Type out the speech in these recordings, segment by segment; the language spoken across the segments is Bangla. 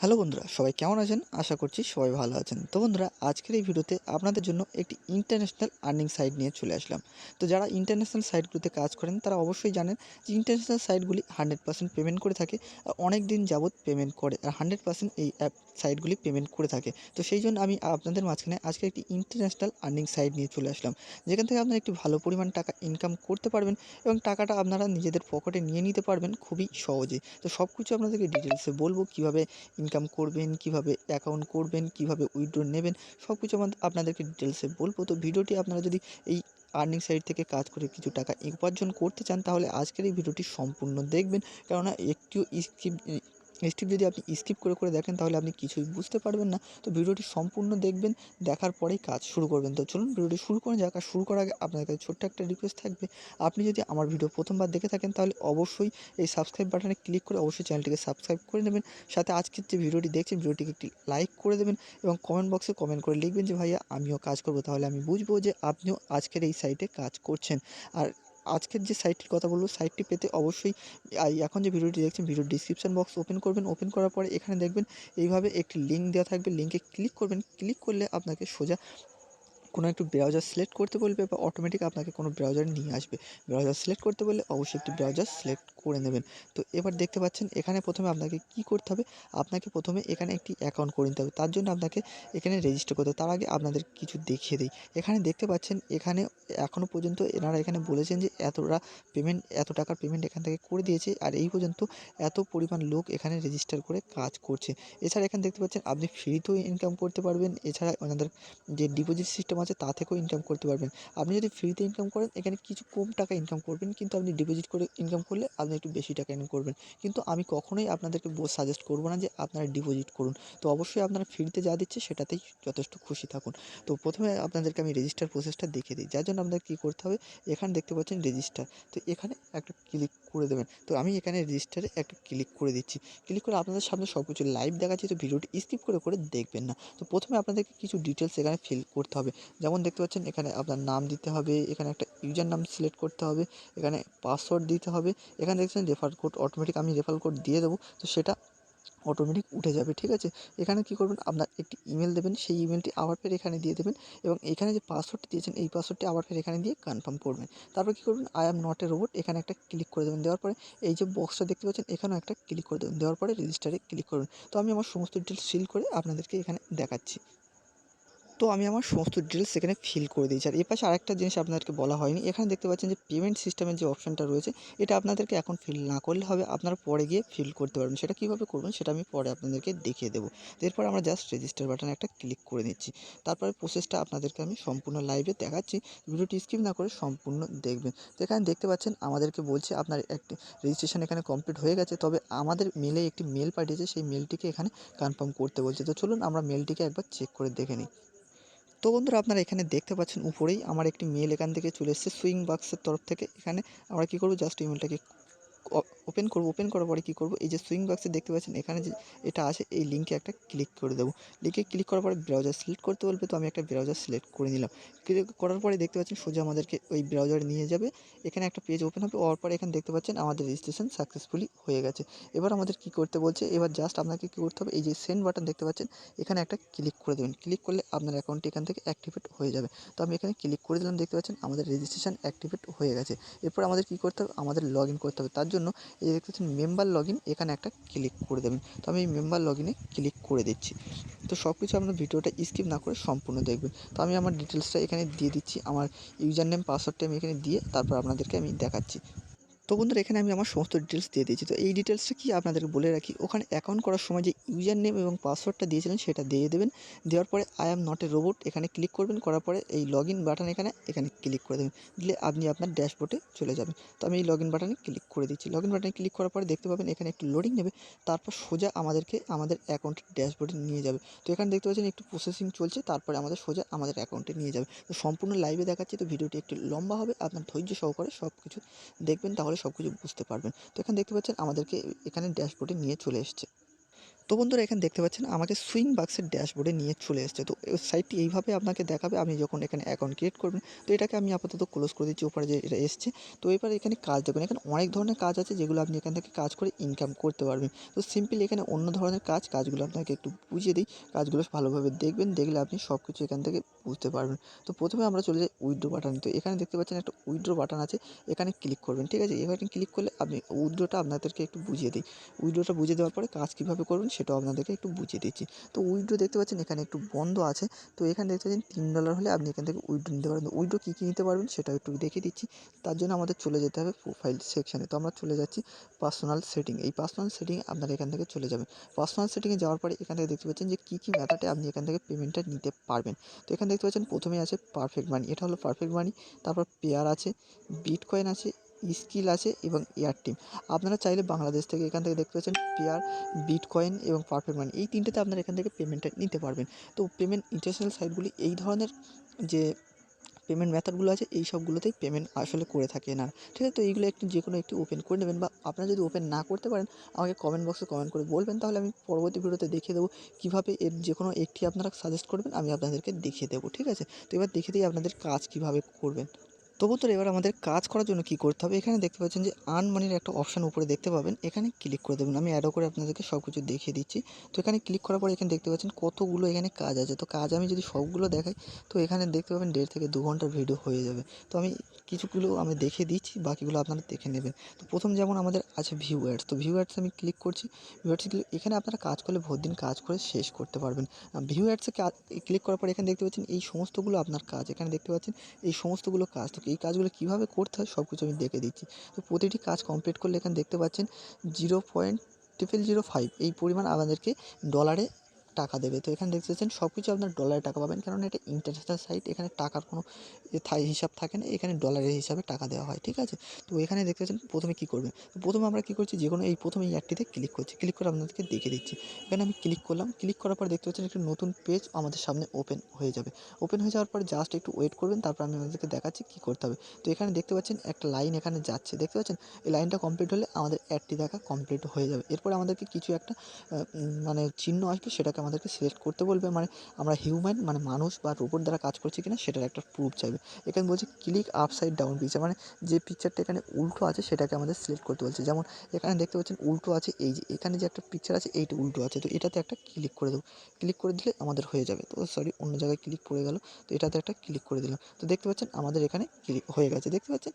হ্যালো বন্ধুরা, সবাই কেমন আছেন? আশা করছি সবাই ভালো আছেন। তো বন্ধুরা, আজকের এই ভিডিওতে আপনাদের জন্য একটি ইন্টারন্যাশনাল আর্নিং সাইট নিয়ে চলে আসলাম। তো যারা ইন্টারন্যাশনাল সাইটগুলোতে কাজ করেন তারা অবশ্যই জানেন যে ইন্টারন্যাশনাল সাইটগুলি 100% পেমেন্ট করে থাকে। অনেক দিন যাবৎ পেমেন্ট করে আর 100% এই সাইটগুলি পেমেন্ট করে থাকে। তো সেই জন্য আমি আপনাদের মাঝখানে আজকে একটি ইন্টারন্যাশনাল আর্নিং সাইট নিয়ে চলে আসলাম, যেখান থেকে আপনারা একটি ভালো পরিমাণ টাকা ইনকাম করতে পারবেন এবং টাকাটা আপনারা নিজেদের পকেটে নিয়ে নিতে পারবেন খুবই সহজে। তো সব কিছু আপনাদেরকে ডিটেলসে বলবো, কীভাবে ইনকাম করবেন, কিভাবে অ্যাকাউন্ট করবেন, কিভাবে উইথড্র নেবেন, সব কিছু আপনাদেরকে ডিটেলসে বলবো। তো ভিডিওটি আপনারা যদি এই আর্নিং সাইট থেকে কাজ করে কিছু টাকা উপার্জন করতে চান তাহলে আজকের এই ভিডিওটি সম্পূর্ণ দেখবেন। কেননা একটিও স্কিপ যদি আপনি স্কিপ করে দেখেন তাহলে আপনি কিছুই বুঝতে পারবেন না। তো ভিডিওটি সম্পূর্ণ দেখবেন, দেখার পরেই কাজ শুরু করবেন। তো চলুন ভিডিওটি শুরু করা যাক। আর শুরু করার আগে আপনার কাছে ছোট্ট একটা রিকোয়েস্ট থাকবে, আপনি যদি আমার ভিডিও প্রথমবার দেখে থাকেন তাহলে অবশ্যই এই সাবস্ক্রাইব বাটনে ক্লিক করে অবশ্যই চ্যানেলটিকে সাবস্ক্রাইব করে নেবেন। সাথে আজকের যে ভিডিওটি দেখছেন ভিডিওটিকে একটি লাইক করে দেবেন এবং কমেন্ট বক্সে কমেন্ট করে লিখবেন যে ভাইয়া আমিও কাজ করব। তাহলে আমি বুঝবো যে আপনিও আজকের এই সাইটে কাজ করছেন। আর আজকের যে সাইটটির কথা বলবো, সাইটটি পেতে অবশ্যই এখন যে ভিডিওটি দেখছেন ভিডিওর ডিসক্রিপশন বক্স ওপেন করবেন। ওপেন করার পরে এখানে দেখবেন এইভাবে একটি লিঙ্ক দেওয়া থাকবে। লিঙ্কে ক্লিক করবেন। ক্লিক করলে আপনাকে সোজা কোনো একটু ব্রাউজার সিলেক্ট করতে বলবে বা অটোমেটিক আপনাকে কোনো ব্রাউজারে নিয়ে আসবে। ব্রাউজার সিলেক্ট করতে বললে অবশ্যই একটি ব্রাউজার সিলেক্ট করে নেবেন। তো এবার দেখতে পাচ্ছেন এখানে প্রথমে আপনাকে কি করতে হবে, আপনাকে প্রথমে এখানে একটি অ্যাকাউন্ট করে নিতে হবে। তার জন্য আপনাকে এখানে রেজিস্টার করতে হবে। তার আগে আপনাদের কিছু দেখিয়ে দিই। এখানে দেখতে পাচ্ছেন এখানে এখনও পর্যন্ত এনারা এখানে বলেছেন যে এত টাকার পেমেন্ট এখান থেকে করে দিয়েছে আর এই পর্যন্ত এত পরিমাণ লোক এখানে রেজিস্টার করে কাজ করছে। এছাড়া এখানে দেখতে পাচ্ছেন আপনি ফ্রিতেও ইনকাম করতে পারবেন। এছাড়া ওনাদের যে ডিপোজিট সিস্টেম আছে তা থেকেও ইনকাম করতে পারবেন। আপনি যদি ফ্রিতে ইনকাম করেন এখানে কিছু কম টাকা ইনকাম করবেন, কিন্তু আপনি ডিপোজিট করে ইনকাম করলে আপনি একটু বেশি টাকা ইনকাম করবেন। কিন্তু আমি কখনোই আপনাদেরকে সাজেস্ট করব না যে আপনারা ডিপোজিট করুন। তো অবশ্যই আপনারা ফ্রিতে যা দিচ্ছে সেটাতেই যথেষ্ট খুশি থাকুন। তো প্রথমে আপনাদেরকে আমি রেজিস্টার প্রসেসটা দেখিয়ে দিই, যার জন্য আপনাদের কী করতে হবে, এখানে দেখতে পাচ্ছেন রেজিস্টার। তো এখানে একটা ক্লিক করে দেবেন। তো আমি এখানে রেজিস্টারে একটা ক্লিক করে দিচ্ছি। ক্লিক করে আপনাদের সামনে সব কিছু লাইভ দেখাচ্ছি, তো ভিডিওটি স্কিপ করে দেখবেন না। তো প্রথমে আপনাদেরকে কিছু ডিটেলস এখানে ফিল করতে হবে। যেমন দেখতে পাচ্ছেন এখানে আপনার নাম দিতে হবে, এখানে একটা ইউজার নাম সিলেক্ট করতে হবে, এখানে পাসওয়ার্ড দিতে হবে। এখানে দেখছেন রেফার কোড অটোমেটিক আমি রেফার কোড দিয়ে দেবো, তো সেটা অটোমেটিক উঠে যাবে, ঠিক আছে? এখানে কী করবেন, আপনার একটি ইমেল দেবেন, সেই ইমেলটি আবার ফের এখানে দিয়ে দেবেন এবং এখানে যে পাসওয়ার্ডটি দিয়েছেন এই পাসওয়ার্ডটি আবার ফের এখানে দিয়ে কনফার্ম করবেন। তারপর কী করবেন, I am not a robot এখানে একটা ক্লিক করে দেবেন। দেওয়ার পরে এই যে বক্সটা দেখতে পাচ্ছেন এখানেও একটা ক্লিক করে দেবেন। দেওয়ার পরে রেজিস্টারে ক্লিক করবেন। তো আমি আমার সমস্ত ডিটেলস ফিল করে আপনাদেরকে এখানে দেখাচ্ছি। তো আমি আমার সমস্ত ডিটেলস এখানে ফিল করে দিয়েছি। আর এর পাশে আরেকটা জিনিস আপনাদেরকে বলা হয়নি। এখানে দেখতে পাচ্ছেন যে পেমেন্ট সিস্টেমের যে অপশানটা রয়েছে, এটা আপনাদেরকে এখন ফিল না করলে হবে, আপনারা পরে গিয়ে ফিল করতে পারবেন। সেটা কীভাবে করবেন সেটা আমি পরে আপনাদেরকে দেখিয়ে দেবো। তো এরপর আমরা জাস্ট রেজিস্টার বাটনে একটা ক্লিক করে নিচ্ছি। তারপরে প্রসেসটা আপনাদেরকে আমি সম্পূর্ণ লাইভে দেখাচ্ছি। ভিডিওটি স্কিপ না করে সম্পূর্ণ দেখবেন। তো এখানে দেখতে পাচ্ছেন আমাদেরকে বলছে আপনার একটি রেজিস্ট্রেশন এখানে কমপ্লিট হয়ে গেছে, তবে আমাদের মেলে একটি মেল পাঠিয়েছে, সেই মেলটিকে এখানে কনফার্ম করতে বলছে। তো চলুন আমরা মেলটিকে একবার চেক করে দেখে নিই। তো বন্ধুরা, আপনারা এখানে দেখতে পাচ্ছেন উপরেই আমার একটি মেল এখান থেকে চলে এসেছে সুইং বাক্সের তরফ থেকে। এখানে আমরা কী করব, জাস্ট ইমেলটাকে ওপেন করব। ওপেন করার পরে কী করব, এই যে সুইং বাক্সে দেখতে পাচ্ছেন এখানে যে এটা আছে এই লিঙ্কে একটা ক্লিক করে দেবো। লিঙ্কে ক্লিক করার পরে ব্রাউজার সিলেক্ট করতে বলবে, তো আমি একটা ব্রাউজার সিলেক্ট করে নিলাম। ক্লিক করার পরে দেখতে পাচ্ছেন সোজা আমাদেরকে ওই ব্রাউজারে নিয়ে যাবে। এখানে একটা পেজ ওপেন হবে, হওয়ার পরে এখানে দেখতে পাচ্ছেন আমাদের রেজিস্ট্রেশন সাকসেসফুলি হয়ে গেছে। এবার আমাদের কী করতে বলছে, এবার জাস্ট আপনাকে কী করতে হবে, এই যে সেন্ড বাটন দেখতে পাচ্ছেন এখানে একটা ক্লিক করে দেবেন। ক্লিক করলে আপনার অ্যাকাউন্টটি এখান থেকে অ্যাক্টিভেট হয়ে যাবে। তো আমি এখানে ক্লিক করে দিলাম, দেখতে পাচ্ছেন আমাদের রেজিস্ট্রেশন অ্যাক্টিভেট হয়ে গেছে। এরপর আমাদের কী করতে হবে, আমাদের লগ ইন করতে হবে। তার জন্য এই দেখতে পাচ্ছেন মেম্বার লগ ইন, এখানে একটা ক্লিক করে দেবেন। তো আমি এই মেম্বার লগ ইনে ক্লিক করে দিচ্ছি। তো সব কিছু আপনার ভিডিওটা স্কিপ না করে সম্পূর্ণ দেখবেন। তো আমি আমার ডিটেলসটা এখানে দিয়ে দিচ্ছি, আমার ইউজার নেম পাসওয়ার্ডটা আমি এখানে দিয়ে তারপর আপনাদেরকে আমি দেখাচ্ছি। তো বন্ধুরা, এখানে আমি আমার সমস্ত ডিটেলস দিয়ে দিয়েছি। তো এই ডিটেলসটা কি আপনাদেরকে বলে রাখি, ওখানে অ্যাকাউন্ট করার সময় যে ইউজার নেম এবং পাসওয়ার্ডটা দিয়েছিলেন সেটা দিয়ে দেবেন। দেওয়ার পরে I am not a robot এখানে ক্লিক করবেন। করার পরে এই লগ ইন বাটন এখানে ক্লিক করে দেবেন। দিলে আপনি আপনার ড্যাশবোর্ডে চলে যাবেন। তো আমি এই লগ ইন বাটনে ক্লিক করে দিচ্ছি। লগ ইন বাটনে ক্লিক করার পরে দেখতে পাবেন এখানে একটু লোডিং নেবে। তারপর সোজা আমাদেরকে আমাদের অ্যাকাউন্টের ড্যাশবোর্ডে নিয়ে যাবে। তো এখানে দেখতে পাচ্ছেন একটু প্রসেসিং চলছে, তারপরে আমাদের সোজা আমাদের অ্যাকাউন্টে নিয়ে যাবে। তো সম্পূর্ণ লাইভে দেখাচ্ছি, তো ভিডিওটি একটু লম্বা হবে, আপনার ধৈর্য সহকারে সব কিছু দেখবেন, তাহলে সব কিছু বুঝতে পারবেন। তো এখানে দেখতে পাচ্ছেন আমাদেরকে এখানে ড্যাশবোর্ডে নিয়ে চলে এসছে। তো বন্ধুরা এখানে দেখতে পাচ্ছেন আমাকে সুইং বাক্সের ড্যাশবোর্ডে নিয়ে চলে এসেছে। তো সাইটটি এইভাবে আপনাকে দেখাবে আপনি যখন এখানে অ্যাকাউন্ট ক্রিয়েট করবেন। তো এটাকে আমি আপাতত ক্লোজ করে দিচ্ছি, উপরে যে এটা এসছে। তো এবার এখানে কাজ দেখুন, এখানে অনেক ধরনের কাজ আছে যেগুলো আপনি এখান থেকে কাজ করে ইনকাম করতে পারবেন। তো সিম্পলি এখানে অন্য ধরনের কাজগুলো আপনাকে একটু বুঝিয়ে দিই। কাজগুলো ভালোভাবে দেখবেন, দেখলে আপনি সব কিছু এখান থেকে বুঝতে পারবেন। তো প্রথমে আমরা চলে যাই উইথড্র বাটনে। তো এখানে দেখতে পাচ্ছেন একটা উইথড্র বাটন আছে, এখানে ক্লিক করবেন, ঠিক আছে? এখানে ক্লিক করলে আপনি উইথড্রটা আপনাদেরকে একটু বুঝিয়ে দিই। উইথড্রটা বুঝিয়ে দেওয়ার পরে কাজ কীভাবে করবেন সেটাও আপনাদেরকে একটু বুঝিয়ে দিচ্ছি। তো উইথড্র দেখতে পাচ্ছেন এখানে একটু বন্ধ আছে। তো এখানে দেখতে পাচ্ছেন $3 হলে আপনি এখান থেকে উইথড্র নিতে পারবেন। উইথড্র কী নিতে পারবেন সেটাও একটু দেখিয়ে দিচ্ছি। তার জন্য আমাদের চলে যেতে হবে প্রোফাইল সেকশানে। তো আমরা চলে যাচ্ছি পার্সোনাল সেটিং। এই পার্সোনাল সেটিংয়ে আপনারা এখান থেকে চলে যাবেন। পার্সোনাল সেটিংয়ে যাওয়ার পরে এখান থেকে দেখতে পাচ্ছেন যে কী মেথডে আপনি এখান থেকে পেমেন্টটা নিতে পারবেন। তো এখানে দেখতে পাচ্ছেন প্রথমেই আছে পারফেক্ট মানি, এটা হলো পারফেক্ট মানি। তারপর পেয়ার আছে, বিটকয়েন আছে, স্কিল আছে এবং এয়ারটিম। আপনারা চাইলে বাংলাদেশ থেকে এখান থেকে দেখতে পাচ্ছেন পেয়ার, বিটকয়েন এবং পারফেক্ট মানি, এই তিনটেতে আপনারা এখান থেকে পেমেন্টটা নিতে পারবেন। তো পেমেন্ট ইন্টারন্যাশনাল সাইটগুলি এই ধরনের যে পেমেন্ট মেথডগুলো আছে এই সবগুলোতেই পেমেন্ট আসলে করে থাকে এনারা, ঠিক আছে? তো এইগুলো একটু যে কোনো একটি ওপেন করে নেবেন, বা আপনারা যদি ওপেন না করতে পারেন আমাকে কমেন্ট বক্সে কমেন্ট করে বলবেন, তাহলে আমি পরবর্তী ভিডিওতে দেখিয়ে দেবো কীভাবে এর যে কোনো একটি আপনারা সাজেস্ট করবেন, আমি আপনাদেরকে দেখিয়ে দেবো, ঠিক আছে? তো এবার দেখিয়ে দিই আপনাদের কাজ কীভাবে করবেন। তো বন্ধুরা এবার আমাদের কাজ করার জন্য কী করতে হবে, এখানে দেখতে পাচ্ছেন যে আর্ন মানির একটা অপশান উপরে দেখতে পাবেন, এখানে ক্লিক করে দেবেন। আমি অ্যাডও করে আপনাদেরকে সব কিছু দেখিয়ে দিচ্ছি। তো এখানে ক্লিক করার পরে এখানে দেখতে পাচ্ছেন কতগুলো এখানে কাজ আছে। তো কাজ আমি যদি সবগুলো দেখাই, তো এখানে দেখতে পাবেন 1.5 থেকে 2 ঘন্টার ভিডিও হয়ে যাবে। তো আমি কিছুগুলো আমি দেখিয়ে দিচ্ছি, বাকিগুলো আপনারা দেখে নেবেন। তো প্রথম যেমন আমাদের আছে ভিউ অ্যাডস। তো ভিউ অ্যাডস আমি ক্লিক করছি। ভিউ অ্যাডসে এখানে আপনারা কাজ করলে দিন কাজ করে শেষ করতে পারবেন। ভিউ অ্যাডসে ক্লিক করার পরে এখানে দেখতে পাচ্ছেন এই সমস্তগুলো আপনার কাজ। এখানে দেখতে পাচ্ছেন এই সমস্তগুলো কাজ। তো এই কাজগুলো কীভাবে করতে হয় সব কিছু আমি দেখে দিচ্ছি। তো প্রতিটি কাজ কমপ্লিট করলে এখানে দেখতে পাচ্ছেন 0.005 এই পরিমাণ আমাদেরকে ডলারে টাকা দেবে। তো এখানে দেখতে পাচ্ছেন সব কিছু আপনার ডলারে টাকা পাবেন, কারণ এটা ইন্টারন্যাশনাল সাইট, এখানে টাকার কোনো হিসাব থাকে না, এখানে ডলারের হিসাবে টাকা দেওয়া হয়, ঠিক আছে? তো এখানে দেখতে পাচ্ছেন প্রথমে কী করবেন, তো প্রথমে আমরা কী করছি, যে কোনো এই প্রথমে এই অ্যাডটিতে ক্লিক করছি। ক্লিক করে আপনাদেরকে দেখিয়ে দিচ্ছি। এখানে আমি ক্লিক করলাম। ক্লিক করার পর দেখতে পাচ্ছেন একটা নতুন পেজ আমাদের সামনে ওপেন হয়ে যাবে। ওপেন হয়ে যাওয়ার পরে জাস্ট একটু ওয়েট করবেন, তারপর আমি আপনাদেরকে দেখাচ্ছি কী করতে হবে। তো এখানে দেখতে পাচ্ছেন একটা লাইন এখানে যাচ্ছে, দেখতে পাচ্ছেন? এই লাইনটা কমপ্লিট হলে আমাদের অ্যাডটি দেখা কমপ্লিট হয়ে যাবে। এরপরে আমাদেরকে কিছু একটা মানে চিহ্ন আসবে, সেটাকে আমাদেরকে সিলেক্ট করতে বলবে, মানে আমরা হিউম্যান মানে মানুষ বা রোবট দ্বারা কাজ করছি কিনা সেটার একটা প্রুফ চাইবে। এখানে বলছে ক্লিক আপসাইড ডাউন পিকচার, মানে যে পিকচারটা এখানে উল্টো আছে সেটাকে আমাদের সিলেক্ট করতে বলছে। যেমন এখানে দেখতে পাচ্ছেন উল্টো আছে, এই যে এখানে যে একটা পিকচার আছে এইটা উল্টো আছে, তো এটাতে একটা ক্লিক করে দেবো। ক্লিক করে দিলে আমাদের হয়ে যাবে। তো সরি, অন্য জায়গায় ক্লিক পড়ে গেল। তো এটাতে একটা ক্লিক করে দিলাম। তো দেখতে পাচ্ছেন আমাদের এখানে ক্লিক হয়ে গেছে, দেখতে পাচ্ছেন?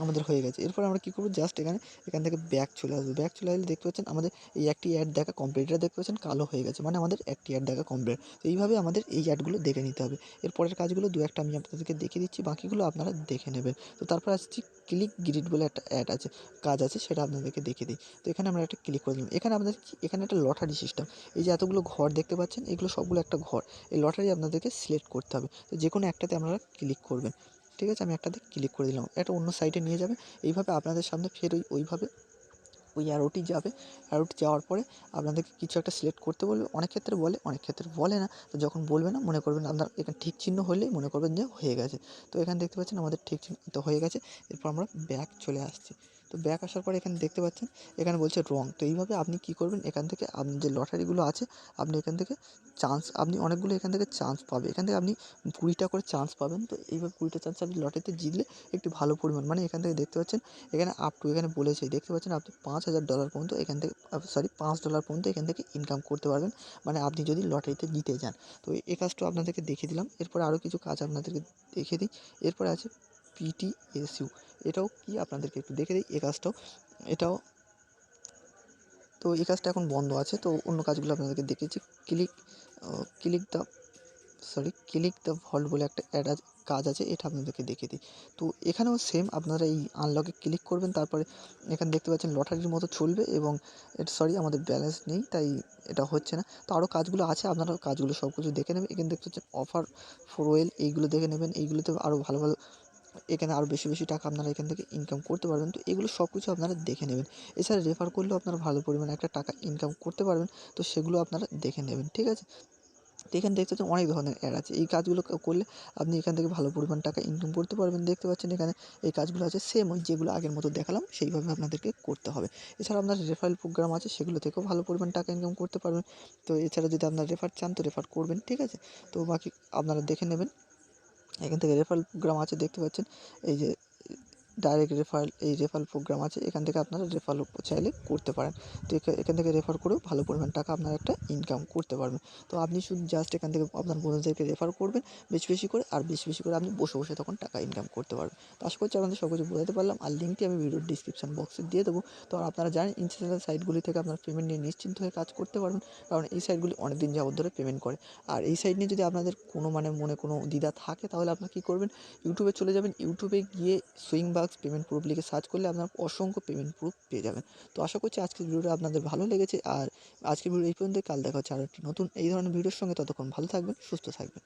আমাদের হয়ে গেছে। এরপর আমরা কী করব, জাস্ট এখান থেকে ব্যাক চলে আসবো। ব্যাক চলে আসলে দেখতে পাচ্ছেন আমাদের এই একটি অ্যাড দেখা কমপ্লিট, এটা দেখতে পাচ্ছেন কালো হয়ে গেছে, মানে আমাদের একটি অ্যাড দেখা কমপ্লিট। তো এইভাবে আমাদের এই অ্যাডগুলো দেখে নিতে হবে। এরপরের কাজগুলো 2-1টা আমি আপনাদেরকে দেখিয়ে দিচ্ছি, বাকিগুলো আপনারা দেখে নেবেন। তো তারপর আসছি ক্লিক গ্রিড বলে একটা অ্যাড আছে, কাজ আছে, সেটা আপনাদেরকে দেখিয়ে দিই। তো এখানে আমরা একটা ক্লিক করে দিলাম। এখানে আপনাদের এখানে একটা লটারি সিস্টেম, এই যে এতগুলো ঘর দেখতে পাচ্ছেন, এগুলো সবগুলো একটা ঘর। এই লটারি আপনাদেরকে সিলেক্ট করতে হবে। তো যে কোনো একটাতে আপনারা ক্লিক করবেন, ঠিক আছে? আমি একটাতে ক্লিক করে দিলাম। এটা অন্য সাইটে নিয়ে যাবে। এইভাবে আপনাদের সামনে ফের ওইভাবে ওই অ্যারোটি যাবে। অ্যারোটি যাওয়ার পরে আপনাদেরকে কিছু একটা সিলেক্ট করতে বলবে। অনেক ক্ষেত্রে বলে, অনেক ক্ষেত্রে বলে না। তো যখন বলবে না, মনে করবেন আপনার এখানে ঠিক চিহ্ন হলেই মনে করবেন যে হয়ে গেছে। তো এখানে দেখতে পাচ্ছেন আমাদের ঠিক চিহ্ন তো হয়ে গেছে। এরপর আমরা ব্যাক চলে আসছি। তো ব্যাক আসার পরে এখানে দেখতে পাচ্ছেন এখানে বলছে রং। তো এইভাবে আপনি কী করবেন, এখান থেকে আপনি যে লটারিগুলো আছে আপনি এখান থেকে আপনি অনেকগুলো এখান থেকে চান্স পাবে। এখান থেকে আপনি 20টা করে চান্স পাবেন। তো এইভাবে 20টা চান্স আপনি লটারিতে জিতলে একটি ভালো পরিমাণ, মানে এখান থেকে দেখতে পাচ্ছেন এখানে আপ টু এখানে বলেছে, দেখতে পাচ্ছেন আপনি $5,000 পর্যন্ত এখান থেকে সরি $5 পর্যন্ত এখান থেকে ইনকাম করতে পারবেন, মানে আপনি যদি লটারিতে জিতে যান। তো এই কাজটাও আপনাদেরকে দেখিয়ে দিলাম। এরপরে আরও কিছু কাজ আপনাদেরকে দেখিয়ে দিই। এরপরে আছে PTSU, এটাও কি আপনাদেরকে একটু দেখে দিই। এই কাজটাও, এটাও, তো এই কাজটা এখন বন্ধ আছে। তো অন্য কাজগুলো আপনাদেরকে দেখিয়েছি। Click click the click the vault বলে একটা কাজ আছে, এটা আপনাদেরকে দেখিয়ে দিই। তো এখানেও সেম আপনারা এই আনলকে ক্লিক করবেন, তারপরে এখানে দেখতে পাচ্ছেন লটারির মতো চলবে, এবং আমাদের ব্যালেন্স নেই তাই এটা হচ্ছে না। তো আরও কাজগুলো আছে, আপনারা কাজগুলো সব কিছু দেখে নেবেন। এখানে দেখতে পাচ্ছেন অফার ফর ওয়েল, এইগুলো দেখে নেবেন। এইগুলোতে আরও ভালো ভালো, এখানে আরও বেশি বেশি টাকা আপনারা এখান থেকে ইনকাম করতে পারবেন। তো এগুলো সব কিছু আপনারা দেখে নেবেন। এছাড়া রেফার করলেও আপনারা ভালো পরিমাণে একটা টাকা ইনকাম করতে পারবেন। তো সেগুলো আপনারা দেখে নেবেন, ঠিক আছে? তো এখানে দেখতে পাচ্ছেন অনেক ধরনের অ্যাড আছে। এই কাজগুলো করলে আপনি এখান থেকে ভালো পরিমাণ টাকা ইনকাম করতে পারবেন। দেখতে পাচ্ছেন এখানে এই কাজগুলো আছে সেম ওই যেগুলো আগের মতো দেখালাম সেইভাবে আপনাদেরকে করতে হবে। এছাড়া আপনার রেফারেল প্রোগ্রাম আছে, সেগুলো থেকেও ভালো পরিমাণ টাকা ইনকাম করতে পারবেন। তো এছাড়া যদি আপনারা রেফার চান তো রেফার করবেন, ঠিক আছে? তো বাকি আপনারা দেখে নেবেন। এখান থেকে রেফারেল প্রোগ্রাম আছে দেখতে পাচ্ছেন, এই যে ডাইরেক্ট রেফারেল, এই রেফারেল প্রোগ্রাম আছে, এখান থেকে আপনারা রেফারও চাইলে করতে পারেন। তো এখান থেকে রেফার করেও ভালো পরিমাণ টাকা আপনারা একটা ইনকাম করতে পারবেন। তো আপনি শুধু জাস্ট এখান থেকে আপনার বন্ধুদেরকে রেফার করবেন বেশি বেশি করে, আর বেশি বেশি করে আপনি বসে বসে তখন টাকা ইনকাম করতে পারবেন। তো আশা করছি আপনাদের সব কিছু বোঝাতে পারলাম, আর লিঙ্কটি আমি ভিডিওর ডিসক্রিপশন বক্সে দিয়ে দেবো। তো আপনারা জানেন ইন্টারন্যাশনাল সাইটগুলি থেকে আপনারা পেমেন্ট নিয়ে নিশ্চিন্ত হয়ে কাজ করতে পারবেন, কারণ এই সাইটগুলি অনেক দিন যাবত ধরে পেমেন্ট করে। আর এই সাইট নিয়ে যদি আপনাদের কোনো মনে কোনো দ্বিধা থাকে, তাহলে আপনারা কী করবেন, ইউটিউবে চলে যাবেন। ইউটিউবে গিয়ে সুইংবাক্স পেমেন্ট প্রুফ লিখে সার্চ করলে আপনার অসংখ্য পেমেন্ট প্রুফ পেয়ে যাবেন। তো আশা করছি আজকের ভিডিওটা আপনাদের ভালো লেগেছে। আর আজকের ভিডিও এই পর্যন্তই। কাল দেখা হচ্ছে আরও একটি নতুন এই ধরনের ভিডিওর সঙ্গে। ততক্ষণ ভালো থাকবেন, সুস্থ থাকবেন।